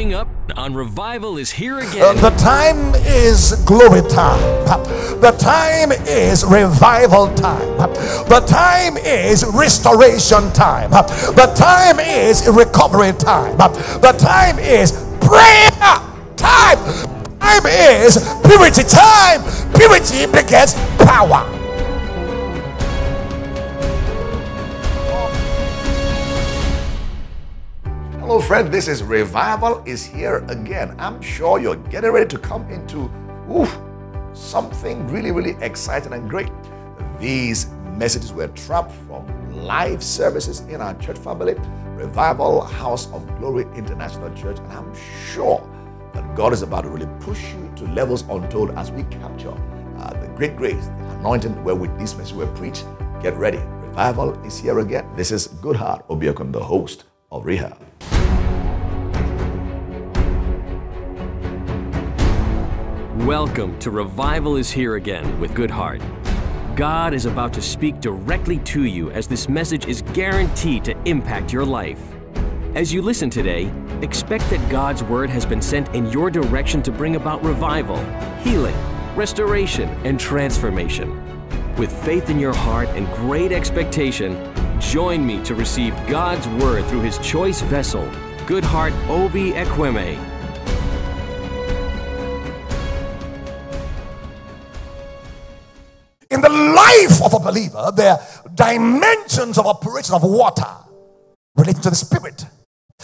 Coming up on Revival is Here Again. The time is glory time. The time is revival time. The time is restoration time. The time is recovery time. The time is prayer time. Time is purity time. Purity begets power. Hello friend, this is Revival is Here Again. I'm sure you're getting ready to come into something really exciting and great. These messages were trapped from live services in our church family, Revival House of Glory International Church, and I'm sure that God is about to really push you to levels untold as we capture the great grace, the anointing wherewith these messages were preached. Get ready. Revival is Here Again. This is Goodheart Obiakon, the host of Rehab. Welcome to Revival is Here Again with Goodheart. God is about to speak directly to you as this message is guaranteed to impact your life. As you listen today, expect that God's word has been sent in your direction to bring about revival, healing, restoration, and transformation. With faith in your heart and great expectation, join me to receive God's word through his choice vessel, Goodheart Obi Ekwueme. In the life of a believer, there are dimensions of operation of water relating to the spirit.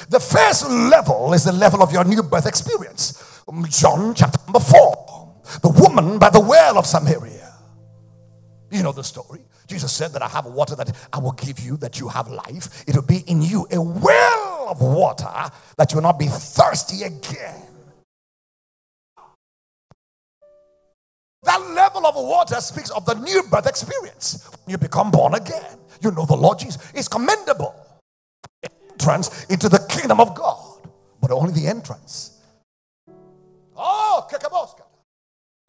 The first level is the level of your new birth experience. John chapter number 4, the woman by the well of Samaria. You know the story. Jesus said that I have water that I will give you, that you have life. It will be in you a well of water that you will not be thirsty again. That level of water speaks of the new birth experience. When you become born again, you know the Lord Jesus is commendable. Entrance into the kingdom of God, but only the entrance. Oh,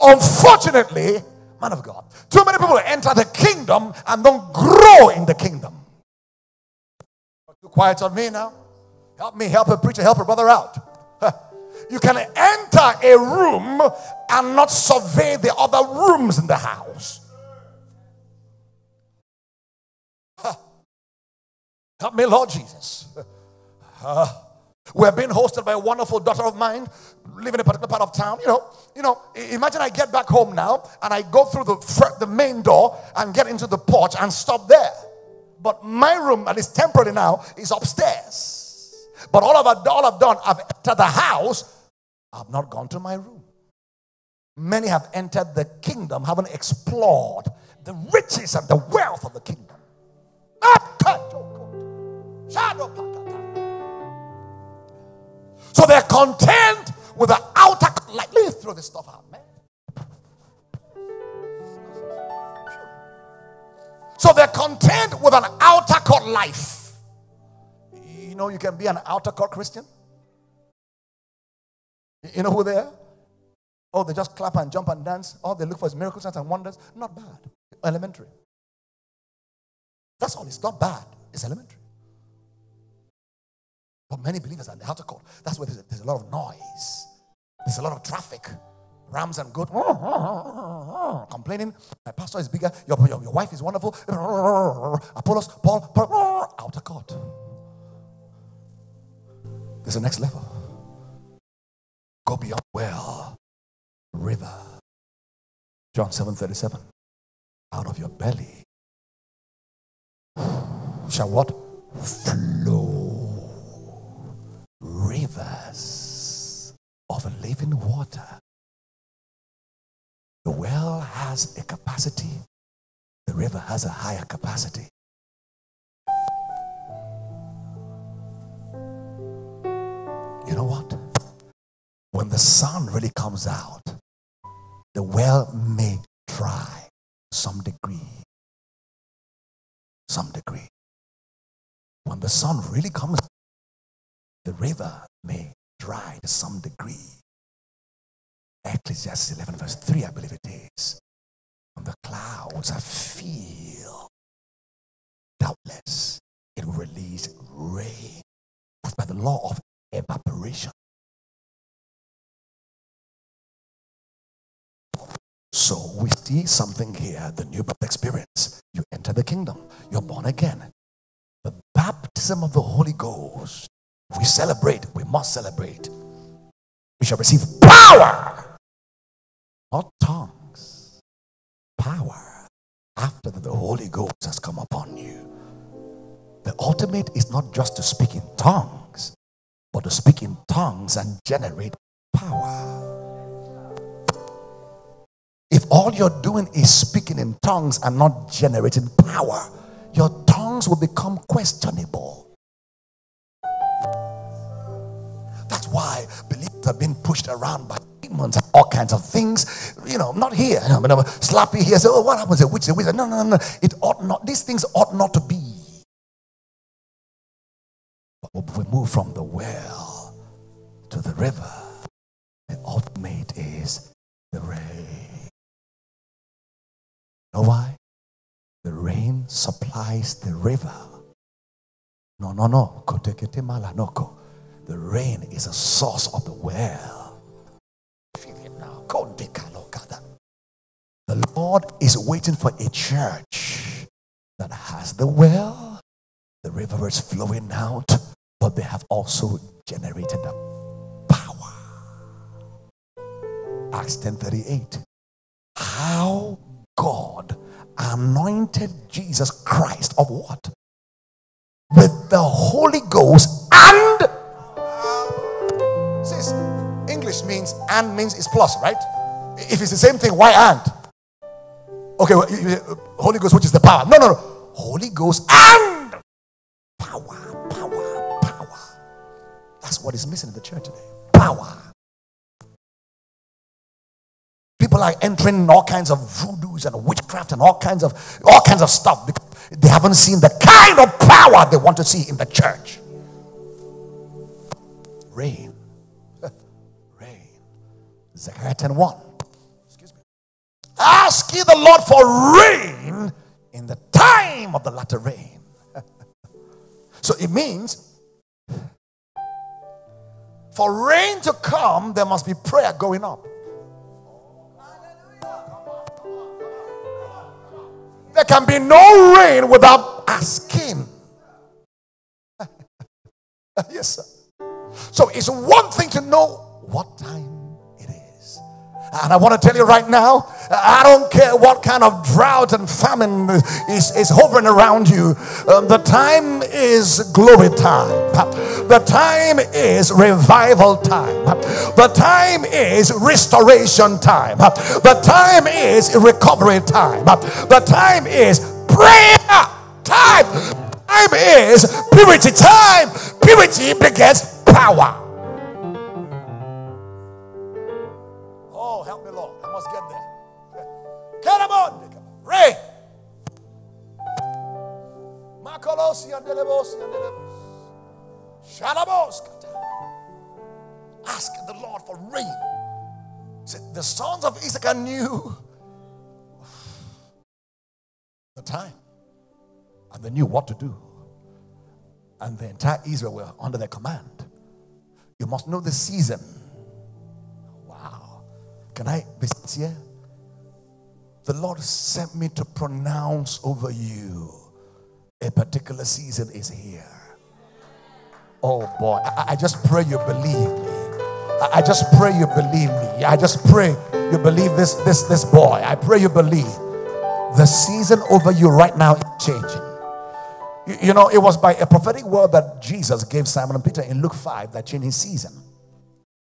unfortunately, man of God, too many people enter the kingdom and don't grow in the kingdom. Too quiet on me now. Help me, help a preacher, help a brother out. You can enter a room and not survey the other rooms in the house. Help me, Lord Jesus. We're being hosted by a wonderful daughter of mine living in a particular part of town. You know, imagine I get back home now and I go through the main door and get into the porch and stop there. But my room, at least temporarily now, is upstairs. But all I've done, I've entered the house. I've not gone to my room. Many have entered the kingdom, haven't explored the riches and the wealth of the kingdom. So they're content with the outer. Like, let me throw this stuff out, man. So they're content with an outer court life. You know, you can be an outer court Christian. You know who they are? Oh, they just clap and jump and dance. All they look for is miracles, signs and wonders. Not bad. Elementary. That's all. It's not bad. It's elementary. But many believers are in the outer court. That's where there's a lot of noise. There's a lot of traffic. Rams and goats complaining. My pastor is bigger. Your wife is wonderful. Apollos, Paul, outer court. There's a next level. Go beyond well, river. John 7:37. Out of your belly shall what? Flow rivers of living water. The well has a capacity. The river has a higher capacity. You know what? When the sun really comes out, the well may dry some degree. Some degree. When the sun really comes out, the river may dry to some degree. Ecclesiastes 11 verse 3, I believe it is. When the clouds are filled, doubtless it will release rain. That's by the law of evaporation. So we see something here, the new birth experience. You enter the kingdom. You're born again. The baptism of the Holy Ghost. We celebrate. We must celebrate. We shall receive power. Not tongues. Power. After the Holy Ghost has come upon you. The ultimate is not just to speak in tongues, but to speak in tongues and generate power. If all you're doing is speaking in tongues and not generating power, your tongues will become questionable. That's why believers have been pushed around by demons and all kinds of things. Not here. Slap you here. Say, oh, what happens? A witch, a wizard. No. It ought not. These things ought not to be. But we move from the well to the river. The ultimate is the rain. You know why? The rain supplies the river. No. The rain is a source of the well. Feel it now. The Lord is waiting for a church that has the well. The river is flowing out, but they have also generated the power. Acts 10:38. How God anointed Jesus Christ of what? With the Holy Ghost and sis, English means and means is plus, right? If it's the same thing, why and? Okay, well, Holy Ghost, which is the power. No. Holy Ghost and power. That's what is missing in the church today. Power. People are entering all kinds of voodoos and witchcraft and all kinds of stuff because they haven't seen the kind of power they want to see in the church. Rain. Zechariah 10:1. Excuse me. Ask ye the Lord for rain in the time of the latter rain. So it means for rain to come, there must be prayer going up. There can be no rain without asking. Yes, sir. So it's one thing to know what time it is. And I want to tell you right now, I don't care what kind of drought and famine is hovering around you. The time is glory time. The time is revival time. The time is restoration time. The time is recovery time. The time is prayer time. Time is purity time. Purity begets power. Oh, help me, Lord. I must get there. Come on. Rain. Ask the Lord for rain. See, the sons of Issachar knew the time, and they knew what to do, and the entire Israel were under their command. You must know the season. Wow. Can I be sincere? The Lord sent me to pronounce over you a particular season is here. Oh boy, I just pray you believe me. I just pray you believe me. I just pray you believe this boy. I pray you believe. The season over you right now is changing. You know, it was by a prophetic word that Jesus gave Simon and Peter in Luke 5 that changed his season.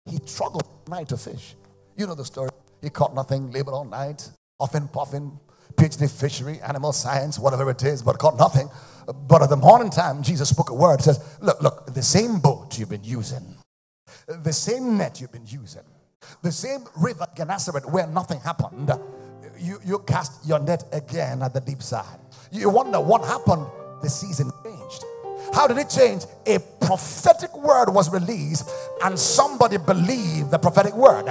He struggled all night to fish. You know the story. He caught nothing, labored all night, often puffing, PhD fishery, animal science, whatever it is, but caught nothing. But at the morning time, Jesus spoke a word. Says, look, the same boat you've been using, the same net you've been using, the same river Gennesaret where nothing happened, you cast your net again at the deep side. You wonder what happened. The season changed. How did it change? A prophetic word was released and somebody believed the prophetic word.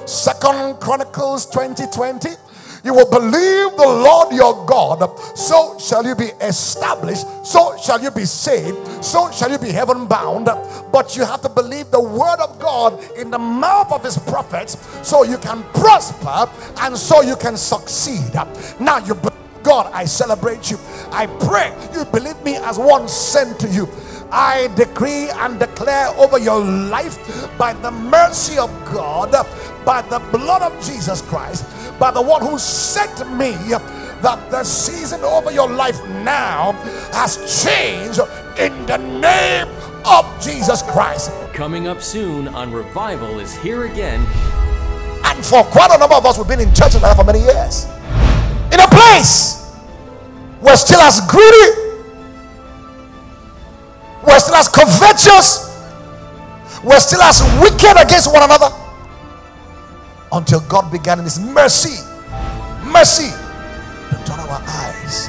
2 Chronicles 20:20. You will believe the Lord your God, so shall you be established, so shall you be saved, so shall you be heaven bound. But you have to believe the word of God in the mouth of his prophets, so you can prosper and so you can succeed. Now you believe God, I celebrate you. I pray you believe me as one sent to you. I decree and declare over your life, by the mercy of God, by the blood of Jesus Christ, by the one who sent me, that the season over your life now has changed in the name of Jesus Christ. Coming up soon on Revival is Here Again. And for quite a number of us, we've been in church for many years, in a place we're still as greedy, we're still as covetous, we're still as wicked against one another, until God began in his mercy to turn our eyes.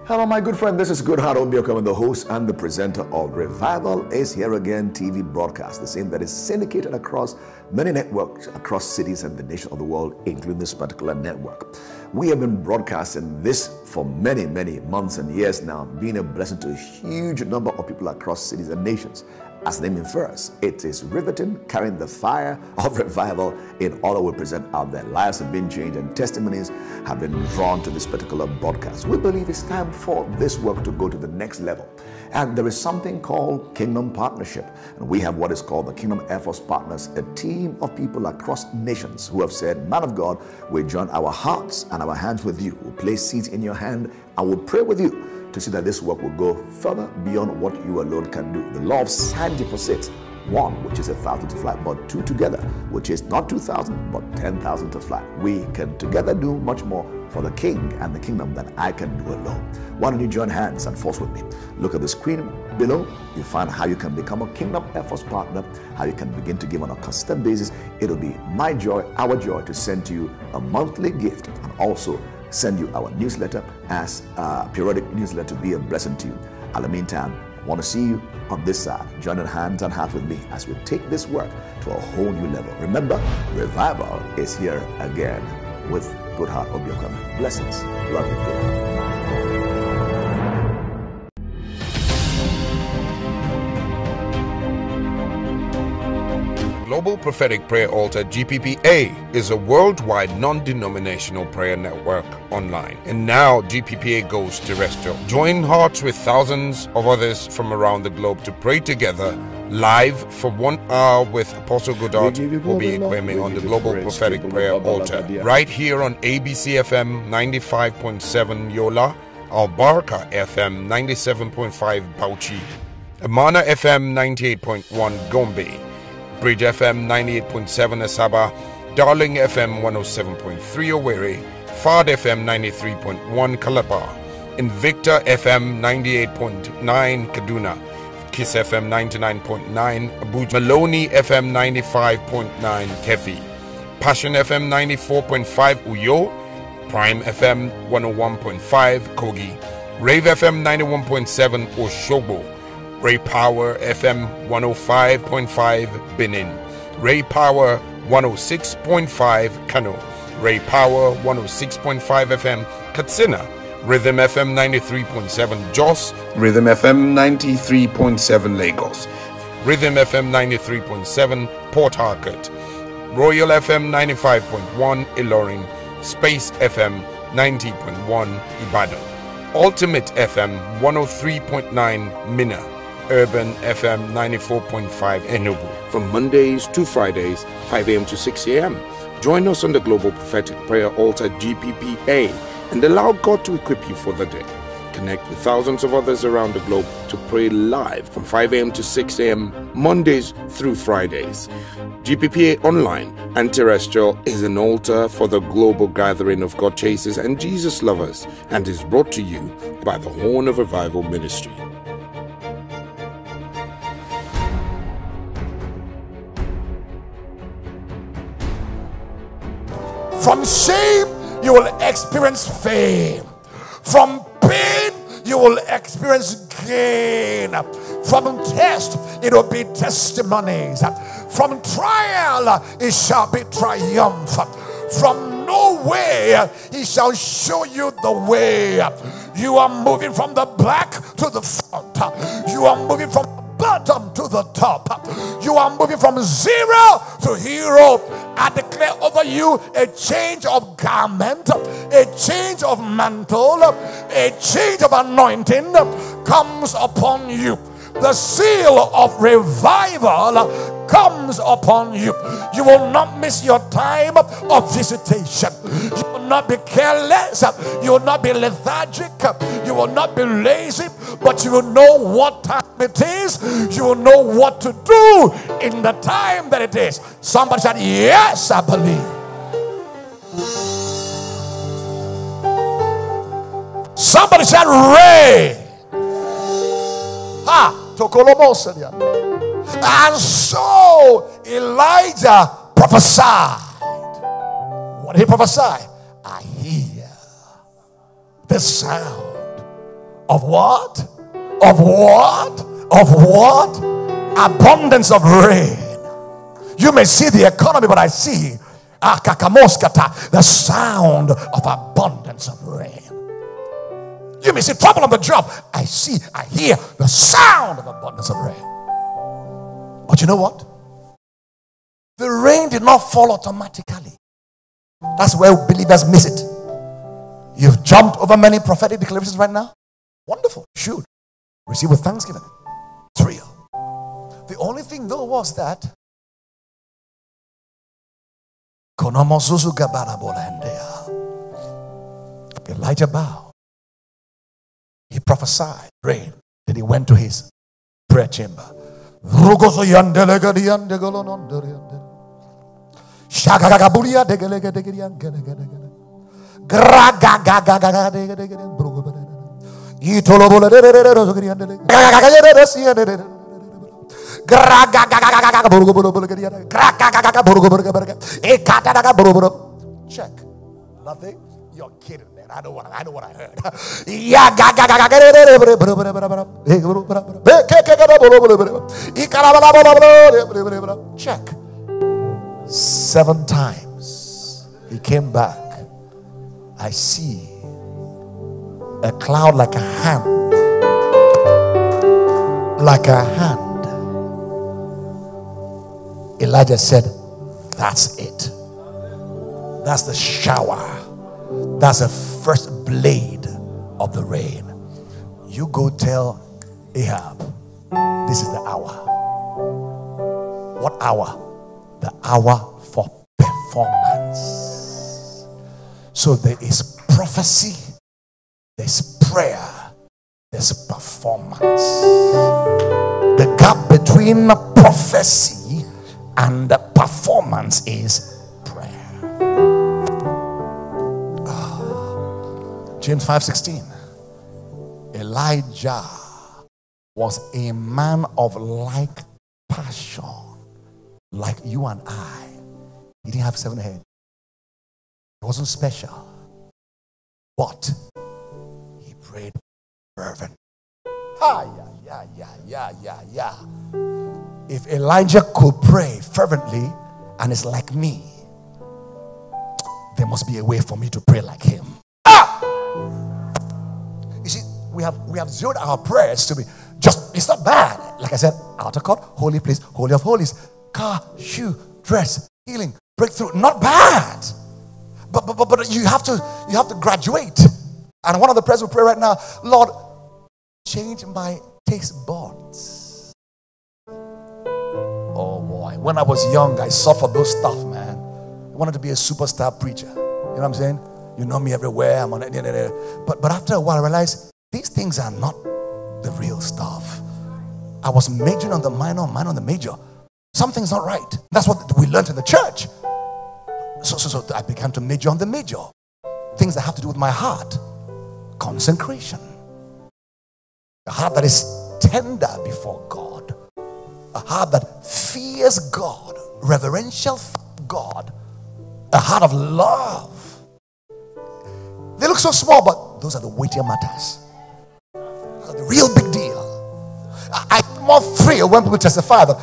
Hello, my good friend. This is Goodheart, Ekwueme, the host and the presenter of Revival is Here Again TV broadcast, the same that is syndicated across many networks across cities and the nation of the world, including this particular network. We have been broadcasting this for many months and years now, being a blessing to a huge number of people across cities and nations. As the name infers, it is riveting, carrying the fire of revival in all that we present out there. Lives have been changed and testimonies have been drawn to this particular broadcast. We believe it's time for this work to go to the next level. And there is something called Kingdom Partnership. And we have what is called the Kingdom Air Force Partners, a team of people across nations who have said, man of God, we join our hearts and our hands with you. We'll place seeds in your hand and we'll pray with you to see that this work will go further beyond what you alone can do. The law of synergy posits 1, which is 1,000 to fly, but 2 together, which is not 2,000, but 10,000 to fly. We can together do much more for the King and the kingdom than I can do alone. Why don't you join hands and force with me? Look at the screen below. You find how you can become a Kingdom Air Force partner, how you can begin to give on a custom basis. It'll be my joy, our joy, to send to you a monthly gift and also send you our newsletter as a periodic newsletter to be a blessing to you. In the meantime, I want to see you on this side, joining hands and heart with me as we take this work to a whole new level. Remember, revival is here again with Goodheart Ekwueme. Blessings. Love you, Goodheart. Global Prophetic Prayer Altar GPPA is a worldwide non-denominational prayer network online. And now GPPA goes terrestrial. Join hearts with thousands of others from around the globe to pray together live for 1 hour with Apostle Goodheart Ekwueme on the Global Prophetic Prayer Altar. Right here on ABC FM 95.7 Yola, Albarka FM 97.5 Bauchi, Amana FM 98.1 Gombe, Bridge FM 98.7 Asaba, Darling FM 107.3 Owerri, Fard FM 93.1 Calabar, Invicta FM 98.9 Kaduna, Kiss FM 99.9 Abuja, Maloney FM 95.9 Kefi, Passion FM 94.5 Uyo, Prime FM 101.5 Kogi, Rave FM 91.7 Oshobo, Ray Power FM 105.5 Benin, Ray Power 106.5 Kano, Ray Power 106.5 FM Katsina, Rhythm FM 93.7 Jos, Rhythm FM 93.7 Lagos, Rhythm FM 93.7 Port Harcourt, Royal FM 95.1 Ilorin, Space FM 90.1 Ibadan, Ultimate FM 103.9 Minna, Urban FM 94.5 Enugu. From Mondays to Fridays, 5 a.m. to 6 a.m. Join us on the Global Prophetic Prayer Altar GPPA and allow God to equip you for the day. Connect with thousands of others around the globe to pray live from 5 a.m. to 6 a.m. Mondays through Fridays. GPPA Online and Terrestrial is an altar for the global gathering of God chasers and Jesus lovers and is brought to you by the Horn of Revival Ministry. From shame, you will experience fame. From pain, you will experience gain. From test, it will be testimonies. From trial, it shall be triumph. From nowhere, he shall show you the way. You are moving from the back to the front. You are moving from the bottom to the top. You are moving from zero to hero. I declare over you a change of garment, a change of mantle, a change of anointing comes upon you. The seal of revival comes upon you. You will not miss your time of visitation. You will not be careless. You will not be lethargic. You will not be lazy, but you will know what time it is. You will know what to do in the time that it is. Somebody said, yes, I believe. Somebody said, Ray. And so Elijah prophesied. What did he prophesy? I hear the sound of what? Of what? Of what? Abundance of rain. You may see the economy, but I see the sound of abundance of rain. You may see trouble on the job. I hear the sound of abundance of rain. But you know what? The rain did not fall automatically. That's where believers miss it. You've jumped over many prophetic declarations right now. Wonderful. You should receive with thanksgiving. It's real. The only thing though was that Elijah bowed. He prophesied rain. Then he went to his prayer chamber. Check. Nothing. You're kidding, man. I know what I heard. Check. 7 times he came back. I see a cloud like a hand. Like a hand. Elijah said, that's it. That's the shower. That's the first blade of the rain. You go tell Ahab, this is the hour. What hour? The hour for performance. So there is prophecy, there's prayer, there's performance. The gap between prophecy and the performance is James 5:16. Elijah was a man of like passion, like you and I. He didn't have 7 heads. He wasn't special. But he prayed fervent. If Elijah could pray fervently and is like me, there must be a way for me to pray like him. You see, we have zeroed our prayers to be just, it's not bad. Like I said, outer court, holy place, holy of holies, car, shoe, dress, healing, breakthrough, not bad. But you have to graduate. And one of the prayers we pray right now, Lord, change my taste buds. Oh boy, when I was young, I suffered those stuff, man. I wanted to be a superstar preacher. You know what I'm saying? You know me everywhere. I'm on it. But after a while, I realized these things are not the real stuff. I was majoring on the minor on the major. Something's not right. That's what we learned in the church. So I began to major on the major. Things that have to do with my heart. Consecration. A heart that is tender before God. A heart that fears God. Reverential God. A heart of love. They look so small, but those are the weightier matters. Those are the real big deal. I'm more thrilled when people testify that,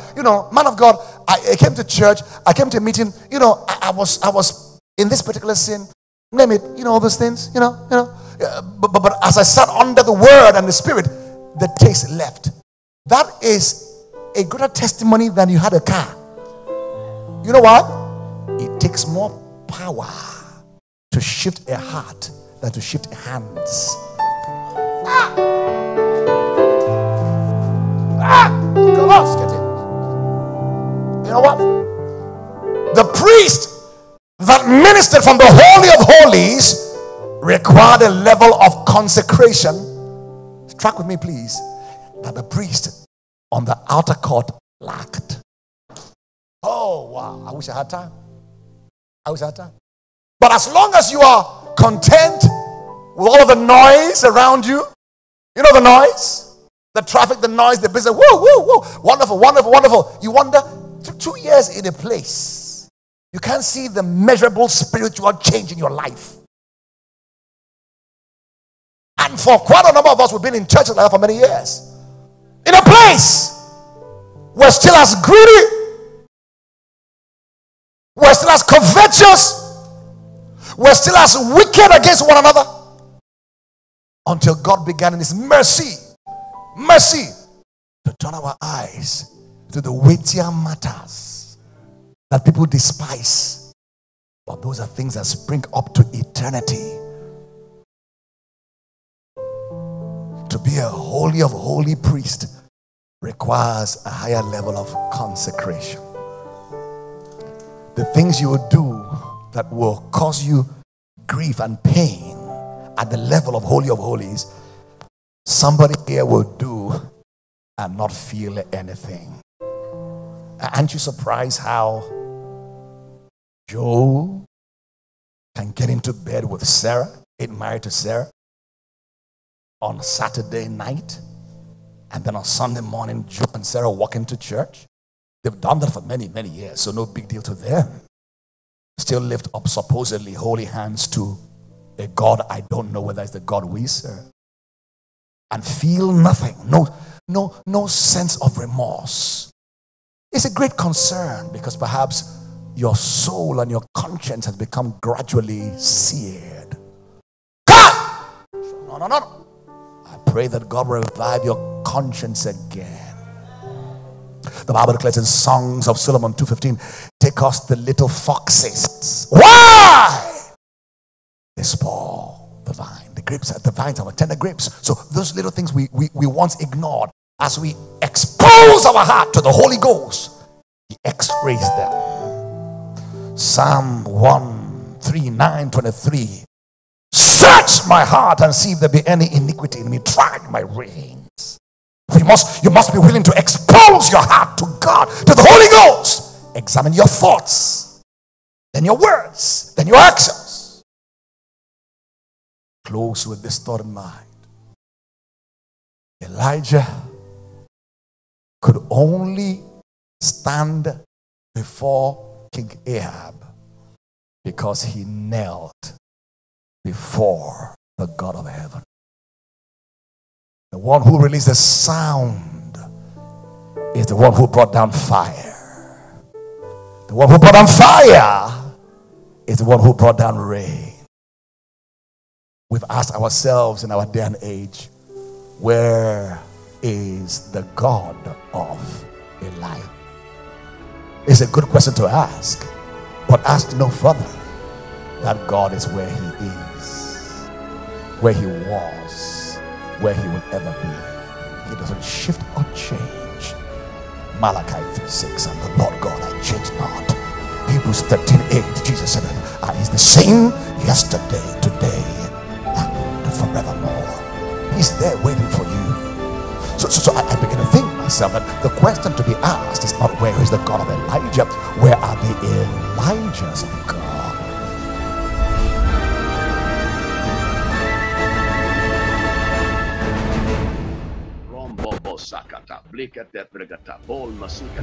man of God, I came to church, I came to a meeting, I was in this particular sin, name it, all those things, but as I sat under the word and the spirit, the taste left. That is a greater testimony than you had a car. You know what? It takes more power to shift a heart than to shift hands. You know what? The priest that ministered from the Holy of Holies required a level of consecration. Track with me, please. That the priest on the outer court lacked. Oh, wow. I wish I had time. But as long as you are content with all of the noise around you, the noise, the traffic, the noise, the business, woo, woo, woo, wonderful, wonderful, wonderful. You wonder, 2 years in a place, you can't see the measurable spiritual change in your life. And for quite a number of us, we've been in churches like that for many years. In a place, we're still as greedy, we're still as covetous, we're still as wicked against one another, until God began in His mercy to turn our eyes to the weightier matters that people despise, but those are things that spring up to eternity. To be a holy of holy priest requires a higher level of consecration. The things you will do that will cause you grief and pain at the level of holy of holies, somebody here will do and not feel anything. Aren't you surprised how Job can get into bed with Sarah, get married to Sarah, on Saturday night, and then on Sunday morning, Job and Sarah walk into church? They've done that for many, many years, so no big deal to them. Still lift up supposedly holy hands to a God I don't know whether it's the God we serve, and feel nothing, no sense of remorse. It's a great concern, because perhaps your soul and your conscience has become gradually seared. God! No. I pray that God will revive your conscience again. The Bible declares in Songs of Solomon 2:15, take us the little foxes. Why? They spoil the vine. The vines are tender grapes. So those little things we once ignored, as we expose our heart to the Holy Ghost, He x-rays them. Psalm 139:23. Search my heart and see if there be any iniquity in me. Try my reins. You must be willing to expose your heart to God, to the Holy Ghost. Examine your thoughts, then your words, then your actions. Close with this thought in mind. Elijah could only stand before King Ahab because he knelt before the God of heaven. The one who released the sound is the one who brought down fire. The one who brought down fire is the one who brought down rain. We've asked ourselves in our day and age, where is the God of Elijah? It's a good question to ask, but ask no further. That God is where He is, where He was, where He will ever be. He doesn't shift or change. Malachi 3:6, I'm the Lord God, I change not. Hebrews 13:8, Jesus said, He's the same yesterday, today, and forevermore. He's there waiting for you. So I begin to think myself that the question to be asked is not where is the God of Elijah, where are the Elijahs of God?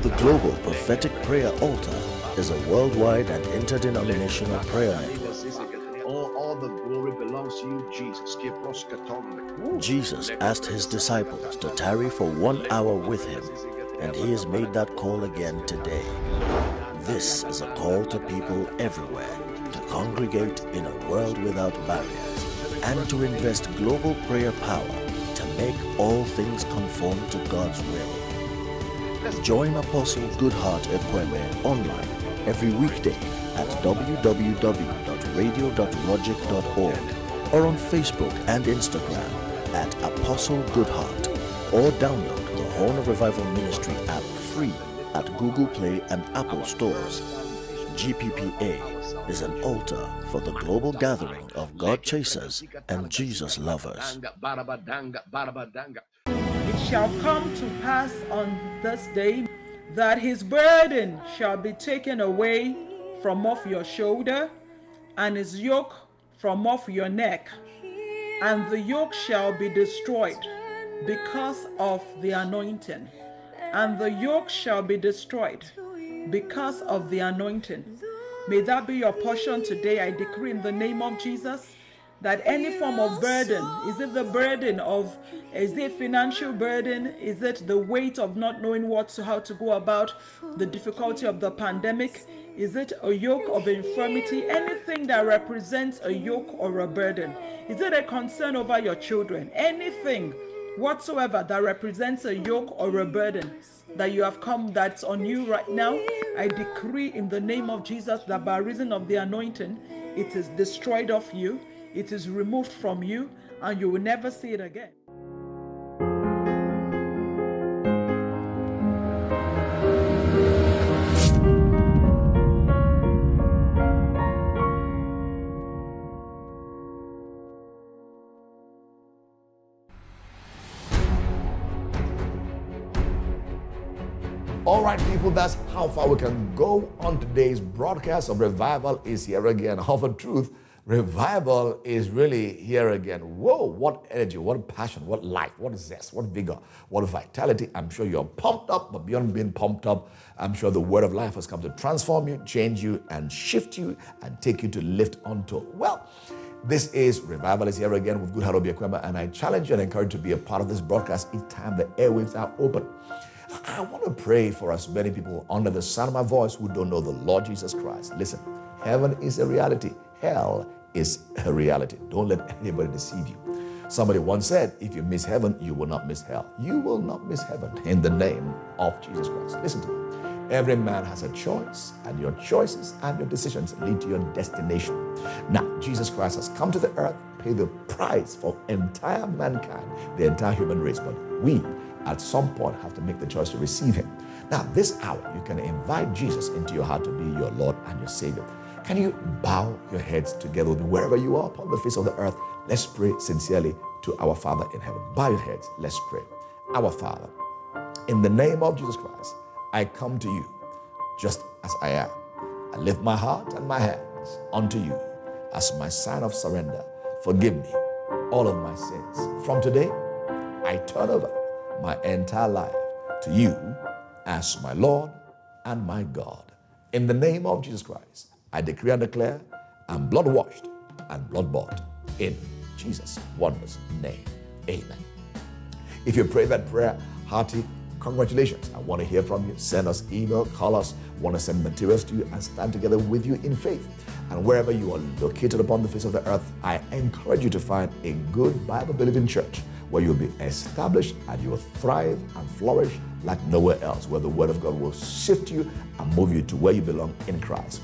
The Global Prophetic Prayer Altar is a worldwide and interdenominational prayer network all the glory belongs to you, Jesus. Jesus asked his disciples to tarry for 1 hour with him, and he has made that call again today. This is a call to people everywhere to congregate in a world without barriers and to invest global prayer power to make all things conform to God's will. Join Apostle Goodheart Ekwueme online every weekday at www.radio.logic.org or on Facebook and Instagram at Apostle Goodheart, or download the Horn of Revival Ministry app free at Google Play and Apple stores. GPPA is an altar for the global gathering of God chasers and Jesus lovers. It shall come to pass on this day that his burden shall be taken away from off your shoulder, and his yoke from off your neck, and the yoke shall be destroyed because of the anointing. And the yoke shall be destroyed because of the anointing. May that be your portion today. I decree in the name of Jesus that any form of burden, is it the burden of, is it financial burden? Is it the weight of not knowing how to go about the difficulty of the pandemic? Is it a yoke of infirmity? Anything that represents a yoke or a burden? Is it a concern over your children? Anything whatsoever that represents a yoke or a burden that you have come that's on you right now, I decree in the name of Jesus that by reason of the anointing, it is destroyed off you, it is removed from you, and you will never see it again. All right, people, that's how far we can go on today's broadcast of Revival is Here Again. Of a truth, revival is really here again. Whoa, what energy, what passion, what life, what zest, what vigor, what vitality. I'm sure you're pumped up, but beyond being pumped up, I'm sure the word of life has come to transform you, change you, and shift you, and take you to lift on to. Well, this is Revival is Here Again with Goodheart Ekwueme, and I challenge you and encourage you to be a part of this broadcast each time the airwaves are open. I want to pray for as many people under the sound of my voice who don't know the Lord Jesus Christ. Listen, heaven is a reality. Hell is a reality. Don't let anybody deceive you. Somebody once said, if you miss heaven, you will not miss hell. You will not miss heaven in the name of Jesus Christ. Listen to me. Every man has a choice, and your choices and your decisions lead to your destination. Now, Jesus Christ has come to the earth, paid the price for entire mankind, the entire human race, but we at some point have to make the choice to receive him. Now, this hour, you can invite Jesus into your heart to be your Lord and your Savior. Can you bow your heads together with me wherever you are upon the face of the earth? Let's pray sincerely to our Father in heaven. Bow your heads. Let's pray. Our Father, in the name of Jesus Christ, I come to you just as I am. I lift my heart and my hands unto you as my sign of surrender. Forgive me all of my sins. From today, I turn over my entire life to you as my Lord and my God. In the name of Jesus Christ, I decree and declare I'm blood washed and blood bought in Jesus' wondrous name. Amen. If you pray that prayer, hearty congratulations. I want to hear from you. Send us email, call us, want to send materials to you and stand together with you in faith. And wherever you are located upon the face of the earth, I encourage you to find a good Bible-believing church where you'll be established and you'll thrive and flourish like nowhere else, where the word of God will shift you and move you to where you belong in Christ.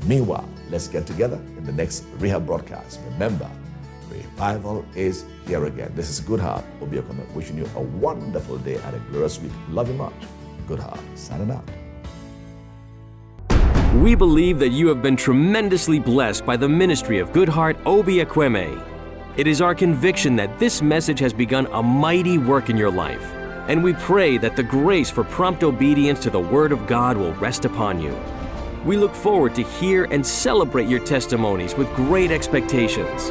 Meanwhile, let's get together in the next Rehab broadcast. Remember, revival is here again. This is Goodheart Ekwueme wishing you a wonderful day and a glorious week. Love you much. Goodheart, signing out. We believe that you have been tremendously blessed by the ministry of Goodheart Ekwueme. It is our conviction that this message has begun a mighty work in your life, and we pray that the grace for prompt obedience to the Word of God will rest upon you. We look forward to hear and celebrate your testimonies with great expectations.